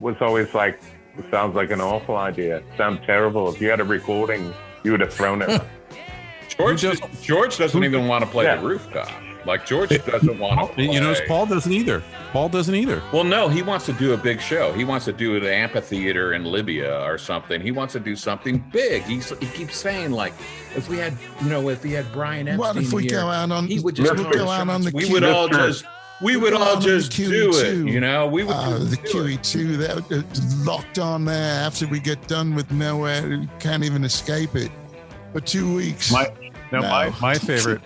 was always like, it sounds like an awful idea. It sounds terrible. If you had a recording, you would have thrown it. George doesn't even want to play the rooftop. Like George doesn't want to play. You notice Paul doesn't either. Well, no, he wants to do a big show. He wants to do an amphitheater in Libya or something. He wants to do something big. He keeps saying like, if we had Brian Epstein what if we here, go out on? he would just go out on the. We would all just do it. You know, we would. The QE2 that locked on there after we get done with nowhere, you can't even escape it for 2 weeks. My favorite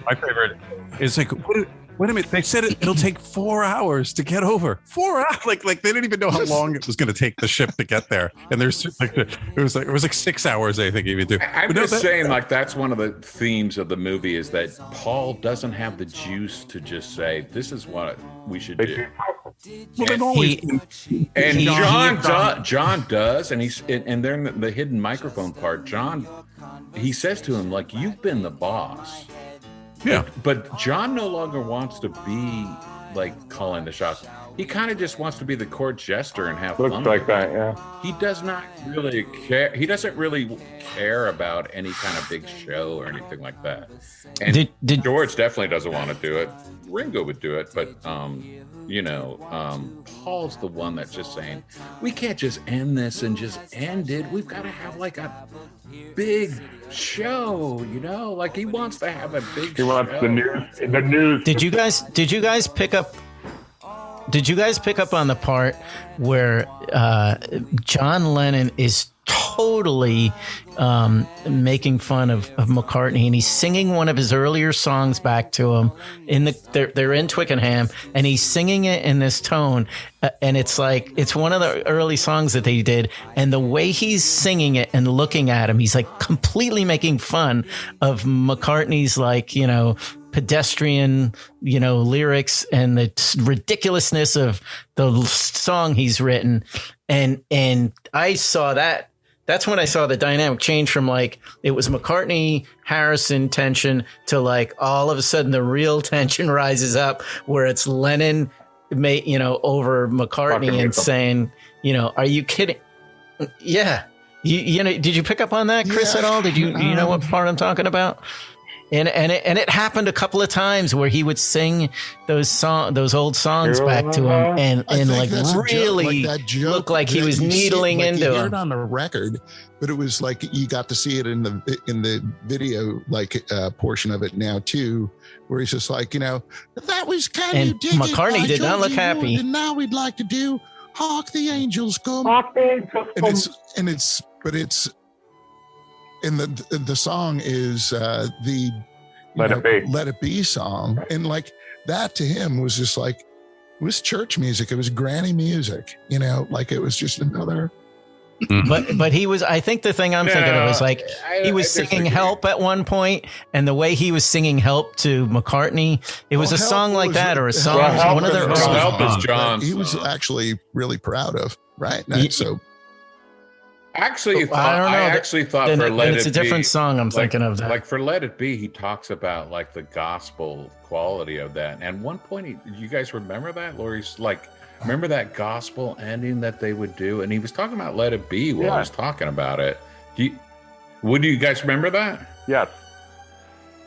is like, wait a minute. They said it'll take 4 hours to get over. 4 hours, like they didn't even know how long it was going to take the ship to get there. And there's like it was like 6 hours. I think even do. I'm just saying, like that's one of the themes of the movie is that Paul doesn't have the juice to just say this is what we should do. Well, John does, and and then the hidden microphone part. John, he says to him like, "You've been the boss." Yeah, but John no longer wants to be like calling the shots. He kind of just wants to be the court jester and have fun. Looks like that, yeah. He does not really care. He doesn't really care about any kind of big show or anything like that. And George definitely doesn't want to do it. Ringo would do it, but Paul's the one that's just saying, we can't just end this and just end it. We've got to have like a big show, like he wants to have a big show. He wants the news. Did you guys pick up on the part where John Lennon is totally making fun of McCartney, and he's singing one of his earlier songs back to him they're in Twickenham, and he's singing it in this tone, and it's like it's one of the early songs that they did, and the way he's singing it and looking at him, he's like completely making fun of McCartney's pedestrian, lyrics and the ridiculousness of the song he's written. And I saw that. That's when I saw the dynamic change from like, it was McCartney, Harrison tension to like, all of a sudden the real tension rises up where it's Lennon, over McCartney and saying, are you kidding? Yeah. Did you pick up on that, Chris, at all? Did you know what part I'm talking about? And it happened a couple of times where he would sing those old songs back to him and like really look like he was needling into him. You heard it on the record, but it was like you got to see it in the video portion of it now too, where he's just like, that was kind of. And McCartney did not look happy. And now we'd like to do "Hark the Angels Come." And the song is the Let It Be song. And like that to him was just like, it was church music. It was granny music, like it was just another. But he was, I think the thing I'm thinking of is like, he was singing Help at one point, and the way he was singing Help to McCartney, it was a song like that, or a song, one of their early Help is John's. He was actually really proud of, right? So. I actually thought for Let It Be, it's a different song. I'm thinking of that. Like for Let It Be, he talks about like the gospel quality of that. And one point, you guys remember that? Lori's like, remember that gospel ending that they would do? And he was talking about Let It Be while he was talking about it. Would you guys remember that? Yes.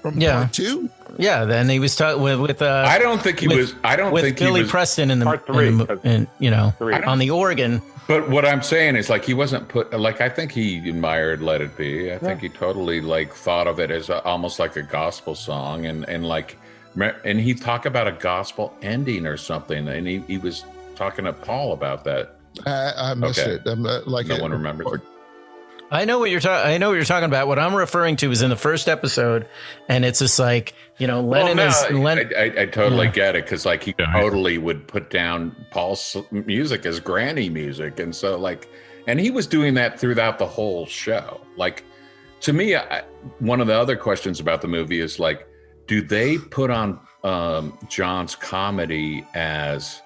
From part two? Yeah, then he was talking with I don't think he was. I don't think Billy he was, Preston in part three, on the organ. But what I'm saying is like he wasn't I think he admired Let It Be. I think he totally like thought of it as almost like a gospel song, and he talked about a gospel ending or something, and he was talking to Paul about that. I missed it. No one remembers it. I know what you're talking about. What I'm referring to is in the first episode, and it's just like, Lennon I totally get it, because like he totally would put down Paul's music as granny music, and so like, and he was doing that throughout the whole show. Like, to me, one of the other questions about the movie is like, do they put on John's comedy as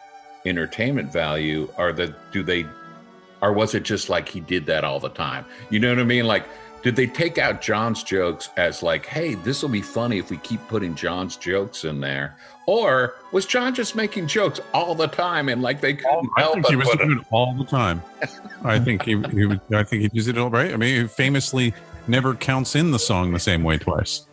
entertainment value, or was it just like he did that all the time? You know what I mean? Like did they take out John's jokes as like, hey, this will be funny if we keep putting John's jokes in there? Or was John just making jokes all the time and like they couldn't help it? He was doing it all the time. I think he used it all right. I mean, he famously never counts in the song the same way twice.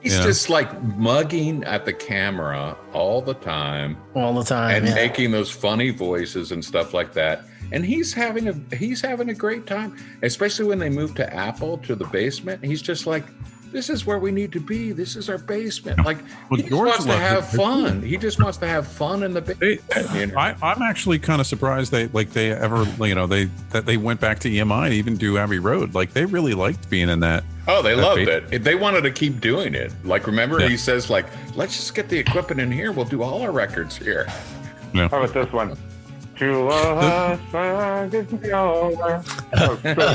He's just like mugging at the camera all the time. And making those funny voices and stuff like that. And he's having a great time, especially when they moved to Apple, to the basement. He's just like, this is where we need to be. This is our basement. Like, he just wants to have fun. He just wants to have fun in the basement. You know? I'm actually kind of surprised they ever, that they went back to EMI to even do Abbey Road. Like, they really liked being in that. Oh, they loved it. They wanted to keep doing it. Like, remember, he says, like, let's just get the equipment in here. We'll do all our records here. Yeah. How about this one? To us, so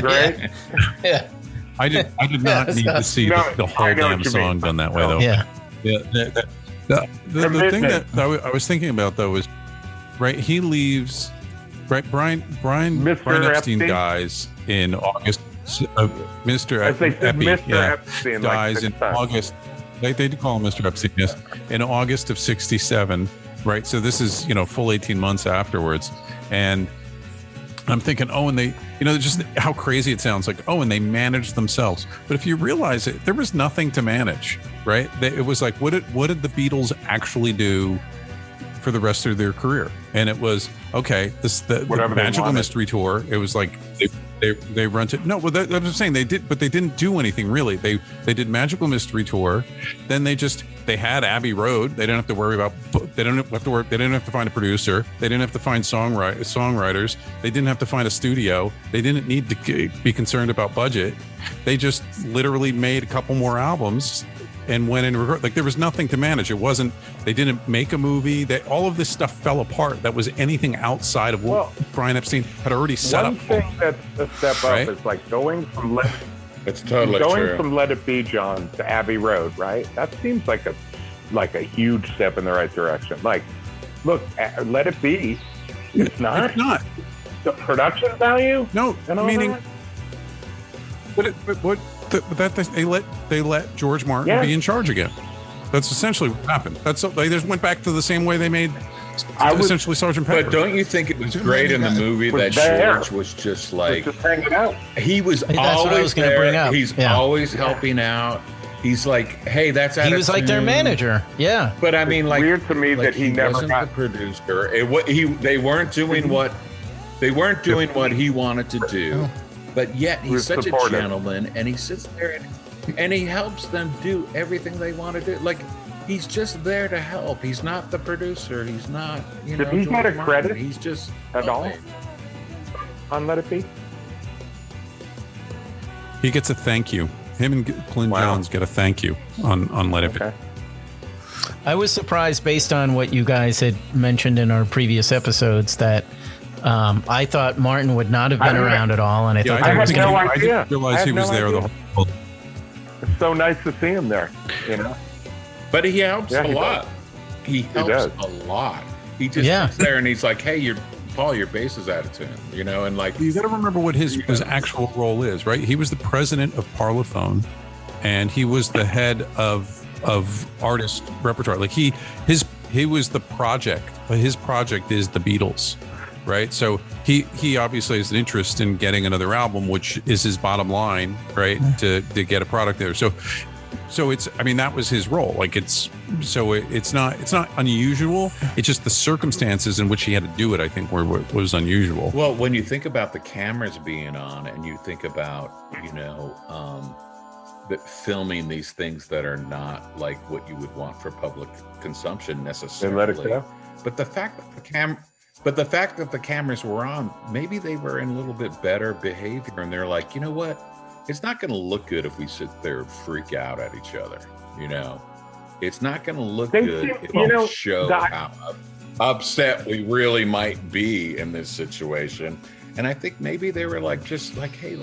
great. Yeah. I did not need to see the whole damn song done that way, though. Yeah. The thing that I was thinking about, though, is right. He leaves. Right, Brian Epstein dies in August. Mr. Epstein dies in August. They did call him Mr. Epstein. Yes, in August of '67. Right. So this is full 18 months afterwards, and I'm thinking, and they, just how crazy it sounds like, and they managed themselves. But if you realize it, there was nothing to manage, right? It was like, what did the Beatles actually do for the rest of their career? And it was, the Magical Mystery Tour. It was like they rented. No, well, that's what I'm saying. They did, but they didn't do anything really. They did Magical Mystery Tour. Then they had Abbey Road. They didn't have to worry about. They didn't have to find a producer. They didn't have to find songwriters. They didn't have to find a studio. They didn't need to be concerned about budget. They just literally made a couple more albums and went in record. Like, there was nothing to manage. It wasn't. They didn't make a movie. All of this stuff fell apart. That was anything outside of what Brian Epstein had already set up. One thing that's a step up is like going from Let It Be, John, to Abbey Road, right? That seems like a huge step in the right direction. Like, look, Let It Be, it's not. It's not. The production value? No, meaning. They let George Martin be in charge again. That's essentially what happened. They just went back to the same way they made essentially Sgt. Pepper. But don't you think it was great in the movie that George was just like, just hanging out? He was always there. He's always helping out. He's like, hey, that's he was like their manager. Yeah. But I mean, like, weird to me that he never wasn't got the producer. They weren't doing what he wanted to do. But yet he's such a gentleman, and he sits there and he helps them do everything they want to do. Like, he's just there to help. He's not the producer. He's not, Did he get a credit? He's just at all on Let It Be. He gets a thank you. Him and Clint Jones get a thank you on Let It Be. I was surprised, based on what you guys had mentioned in our previous episodes, that I thought Martin would not have been around at all, and I thought I didn't realize he was there the whole. It's so nice to see him there, But he helps a lot. He helps a lot. He just sits there and he's like, "Hey, Paul, your bass is out of tune," and like, you got to remember what his actual role is, right? He was the president of Parlophone, and he was the head of artist repertoire. Like, he was the project, but his project is the Beatles. Right. So he obviously has an interest in getting another album, which is his bottom line, right? To get a product there. So it's, that was his role. Like, it's not unusual. It's just the circumstances in which he had to do it, I think, was unusual. Well, when you think about the cameras being on, and you think about, that filming these things that are not like what you would want for public consumption necessarily. Let it go. But the fact that the cameras were on, maybe they were in a little bit better behavior, and they're like, you know what? It's not going to look good if we sit there and freak out at each other. It's not going to look good if we show how upset we really might be in this situation. And I think maybe they were like, just like, hey,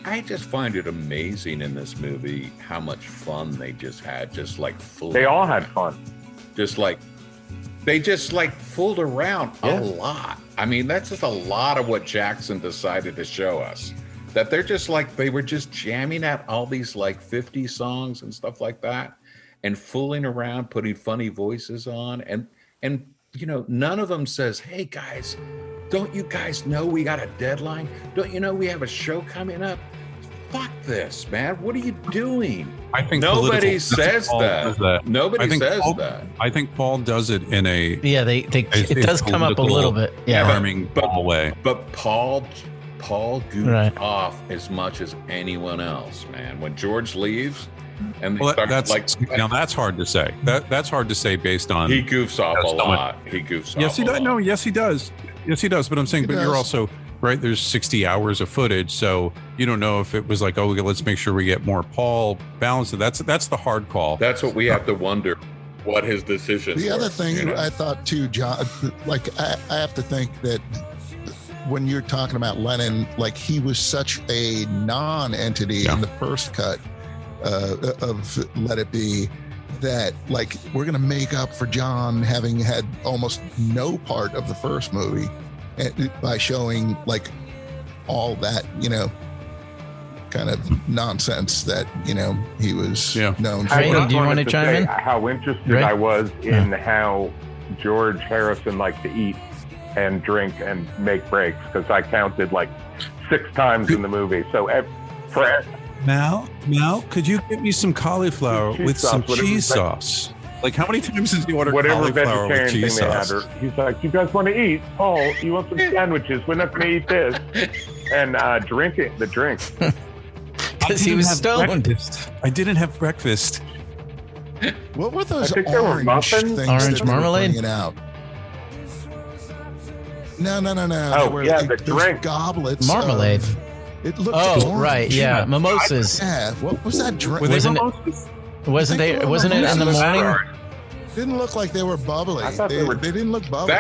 I just find it amazing in this movie how much fun they just had, just like fooling. They all had fun. They just like fooled around a lot. That's just a lot of what Jackson decided to show us. that they're just like, they were just jamming out all these like 50 songs and stuff like that and fooling around, putting funny voices on. And, you know, none of them says, hey guys, don't you guys know we got a deadline? Don't you know we have a show coming up? Fuck this, man. What are you doing? I think nobody says that. Nobody says that. I think Paul does it in a it does come up a little bit, charming way. But Paul goofed off as much as anyone else, man. When George leaves, and that's hard to say. That's hard to say based on he goofs off a lot. He goofs off. Yes, he does. No, yes, he does. Yes, he does. But I'm saying, you're also right. There's 60 hours of footage, so you don't know if it was like, oh, let's make sure we get more Paul balanced. That's the hard call. That's what we have to wonder. What his decisions. The other thing I thought too, John, like I have to think that when you're talking about Lennon, like he was such a non-entity in the first cut of Let It Be, that like we're going to make up for John having had almost no part of the first movie by showing like all that, you know, kind of nonsense that, you know, he was known for. Reilly, do you want to chime in? How interested I was in how George Harrison liked to eat and drink and make breaks, because I counted like 6 times in the movie. So for Mal, could you get me some cauliflower with some cheese sauce? Like, how many times did you order cauliflower with cheese sauce? He's like, you guys want to eat? Oh, you want some sandwiches? We're not going to eat this. And the drink. Because he was stoned. Breakfast. I didn't have breakfast. What were those orange things? Orange marmalade? Out? No. Oh, the drink. Goblets. Marmalade. It looked right, yeah. Mimosas. What was that drink? Wasn't it in the morning? Didn't look like they were bubbly. I thought they didn't look bubbly.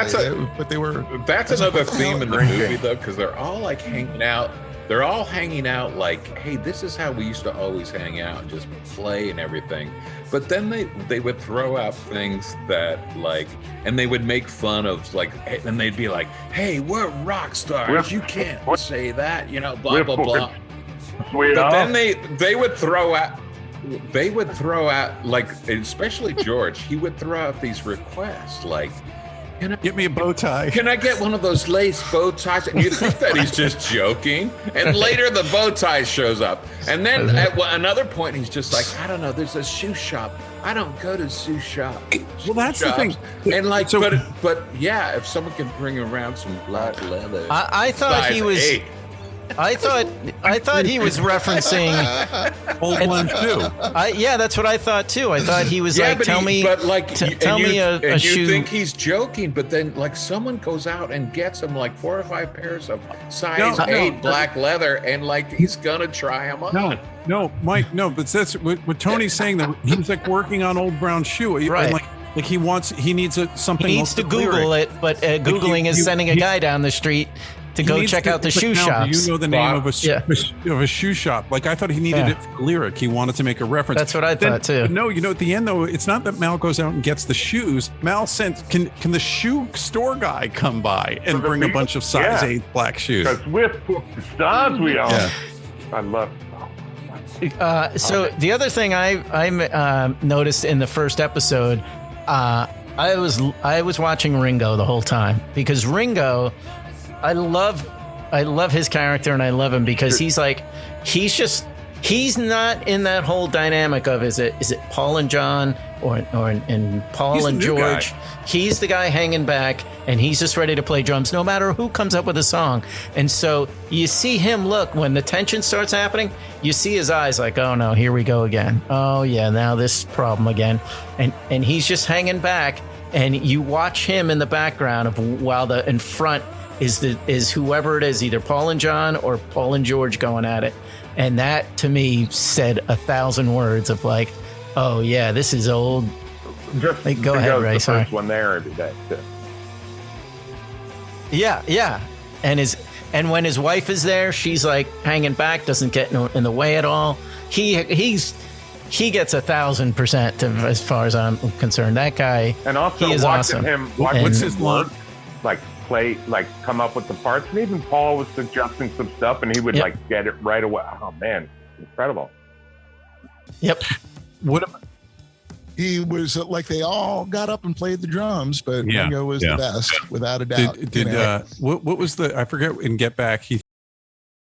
But they were. That's another theme in the movie, though, because they're all like hanging out. They're all hanging out like, hey, this is how we used to always hang out and just play and everything. But then they would throw out things that like, and they would make fun of like, and they'd be like, hey, we're rock stars. You can't say that, you know, blah, blah, blah. But then they would throw out, like, especially George, he would throw out these requests like, get me a bow tie. Can I get one of those lace bow ties? And you think that he's just joking. And later the bow tie shows up. And then at another point, he's just like, I don't know, there's a shoe shop. I don't go to shoe shop. Well, that's the thing. And like, so, but yeah, if someone can bring around some black leather. I thought he was. 8. I thought he was referencing Old One too. Yeah, that's what I thought too. I thought he was tell me a shoe. You think he's joking, but then like someone goes out and gets him like 4 or 5 pairs of size 8 black leather, and like he's gonna try them on. No, Mike, no, but that's what Tony's saying. That he's like working on Old Brown Shoe, right? Like he needs something. He needs to Google it, but Googling is sending a guy down the street to go check out the shoe shops. Do you know the name of a shoe shop? Like I thought he needed it for the lyric. He wanted to make a reference. That's what I thought too. No, you know, at the end though, it's not that Mal goes out and gets the shoes. Mal sent, can the shoe store guy come by and bring a bunch of size 8 black shoes? Because with the stars we are. Yeah. I love it. So the other thing I noticed in the first episode, I was watching Ringo the whole time, because Ringo, I love his character, and I love him because he's not in that whole dynamic of is it Paul and John or Paul and George. He's the guy hanging back, and he's just ready to play drums no matter who comes up with a song. And so you see him look when the tension starts happening, you see his eyes like, oh no, here we go again. Oh yeah, now this problem again. And he's just hanging back, and you watch him in the background while in front is whoever it is, either Paul and John or Paul and George going at it. And that to me said 1,000 words of like, oh yeah, this is old. Just like, go ahead, Ray. Sorry. First one there every day too. Yeah. And when his wife is there, she's like hanging back, doesn't get in the way at all. He gets 1,000% as far as I'm concerned. That guy, and also he is watching awesome. him. What's his word? Like play, like come up with the parts. And even Paul was suggesting some stuff and he would like get it right away. Oh man, incredible. Yep. He was like, they all got up and played the drums, but Ringo was the best, without a doubt. What was I forget in Get Back, he